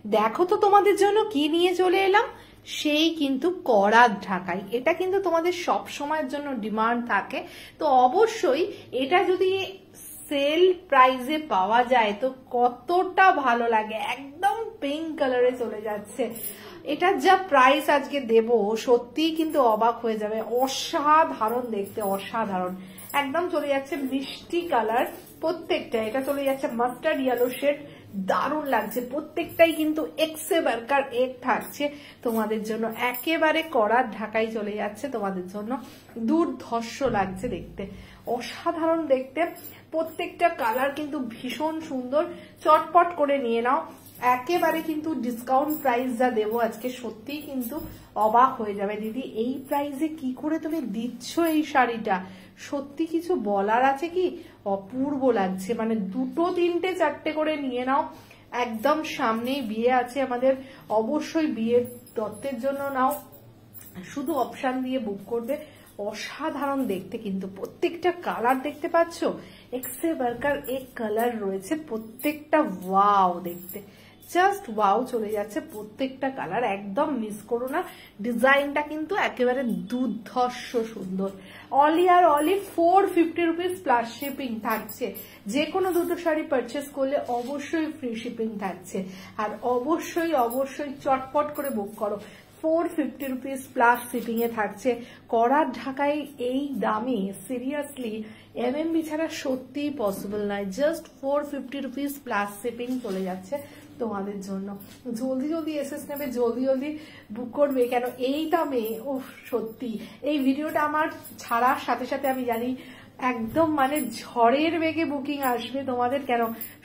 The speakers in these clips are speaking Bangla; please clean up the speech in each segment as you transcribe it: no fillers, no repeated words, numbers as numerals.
দেখো তো তোমাদের জন্য কি নিয়ে চলে এলাম, সেই কিন্তু করাত ঢাকাই। এটা কিন্তু তোমাদের সব সময়ের জন্য ডিমান্ড থাকে, তো অবশ্যই এটা যদি সেল প্রাইসে পাওয়া যায় তো কতটা ভালো লাগে। একদম পিঙ্ক কালারে চলে যাচ্ছে, এটার যা প্রাইস আজকে দেব সত্যিই কিন্তু অবাক হয়ে যাবে। অসাধারণ দেখতে, অসাধারণ। একদম চলে যাচ্ছে মিষ্টি কালার প্রত্যেকটা, এটা চলে যাচ্ছে মাস্টার্ড ইয়েলো শেড, দারুণ লাগছে প্রত্যেকটাই। কিন্তু এক্সে বার্কার এক থাকছে তোমাদের জন্য, একেবারে করাত ঢাকাই চলে যাচ্ছে তোমাদের জন্য। দুর্ধর্ষ লাগছে দেখতে, অসাধারণ দেখতে। প্রত্যেকটা কালার কিন্তু ভীষণ সুন্দর, চটপট করে নিয়ে নাও। একেবারে কিন্তু ডিসকাউন্ট প্রাইস যা দেবো আজকে সত্যিই কিন্তু অবাক হয়ে যাবে। দিদি এই প্রাইসে কি করে তুমি দিচ্ছ এই শাড়িটা, সত্যি কিছু বলার আছে কি, অপূর্ব লাগছে। মানে দুটো তিনটে চারটে করে নিয়ে নাও, একদম সামনেই বিয়ে আছে আমাদের, অবশ্যই বিয়ের দত্তের জন্য নাও, শুধু অপশন দিয়ে বুক করবে। অসাধারণ দেখতে কিন্তু প্রত্যেকটা কালার দেখতে পাচ্ছ, এক্সে বার্কার এক কালার রয়েছে প্রত্যেকটা। ওয়াও দেখতে, জাস্ট ওয়াও চলে যাচ্ছে প্রত্যেকটা কালার, একদম মিস করো না। ডিজাইনটা কিন্তু একেবারে দুর্ধর্ষ সুন্দর। অলি আর অলি 450 রুপিস প্লাস শিপিং থাকছে। যে কোনো দুটো শাড়ি পারচেস করলে অবশ্যই ফ্রি শিপিং থাকছে, আর অবশ্যই অবশ্যই চটপট করে বুক করো। 450 রুপিস প্লাস শিপিং এ থাকছে। করাত ঢাকায় এই দামে সিরিয়াসলি এমএমবি ছাড়া সত্যিই পসিবল নয়। জাস্ট 450 রুপিস প্লাস শিপিং চলে যাচ্ছে তোমাদের জন্য। জলদি জলদি এসএস নেবে, জলদি জলদি বুক করবে, কেন এই দামে ও সত্যি। এই ভিডিওটা আমার ছাড়ার সাথে সাথে আমি জানি একদম মানে ঝড়ের বেগে বুকিং আসবে তোমাদের, কেন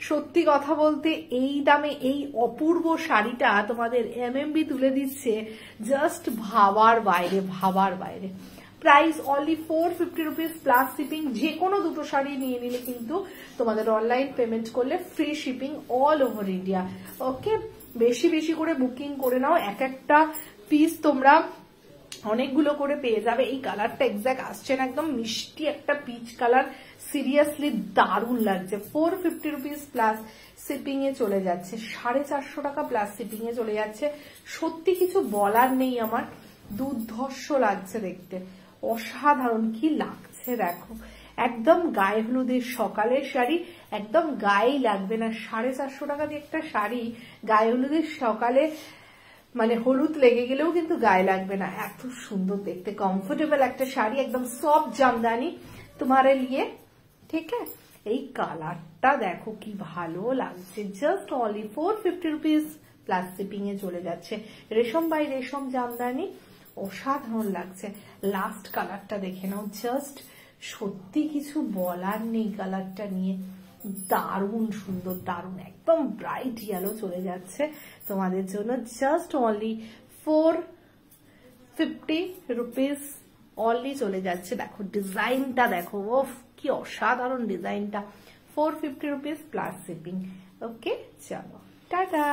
সত্যি কথা বলতে এই দামে এই অপূর্ব শাড়িটা তোমাদের এমএমবি তুলে দিচ্ছে জাস্ট ভাবার বাইরে, ভাবার বাইরে। Price only 450 rupees plus shipping. যে কোনো দুটো শাড়ি নিয়ে নিলে কিন্তু তোমাদের অনলাইন পেমেন্ট করলে free shipping all over India. Okay, বেশি বেশি করে বুকিং করে নাও, এক একটা পিস তোমরা অনেকগুলো করে পেয়ে যাবে। এই কালারটা এক্সাক্ট আসছে না, একদম মিষ্টি একটা পিচ কালার, সিরিয়াসলি দারুণ লাগছে। 450 রুপিস প্লাস শিপিং এ চলে যাচ্ছে, 450 টাকা প্লাস শিপিং এ চলে যাচ্ছে। সত্যি কিছু বলার নেই আমার, দুর্ধর্ষ লাগছে দেখতে, অসাধারণ কি লাগছে দেখো। একদম গায়ে হলুদের সকালের শাড়ি, একদম গায়ে লাগবে না। 450 টাকা দিয়ে একটা শাড়ি গায়ে হলুদের সকালে মানে হলুদ লেগে গেলেও কিন্তু গায়ে লাগবে না, এত সুন্দর দেখতে। কমফোর্টেবল একটা শাড়ি, একদম সফট জামদানি তোমারে লিয়ে, ঠিক আছে। এই কালারটা দেখো কি ভালো লাগছে, just only 450 rupees plus shipping এ চলে যাচ্ছে। রেশম বাই রেশম জামদানি, অসাধারণ লাগছে। লাস্ট কালারটা দেখে নাও, জাস্ট সত্যি কিছু বলার নেই কালারটা নিয়ে, দারুণ সুন্দর, দারুণ একদম ব্রাইট ইয়েলো চলে যাচ্ছে তোমাদের জন্য। জাস্ট অনলি 450 রুপিস অনলি চলে যাচ্ছে। দেখো ডিজাইনটা দেখো, ওফ কি অসাধারণ ডিজাইনটা। 450 রুপিস প্লাস শিপিং। ওকে চলো টাটা।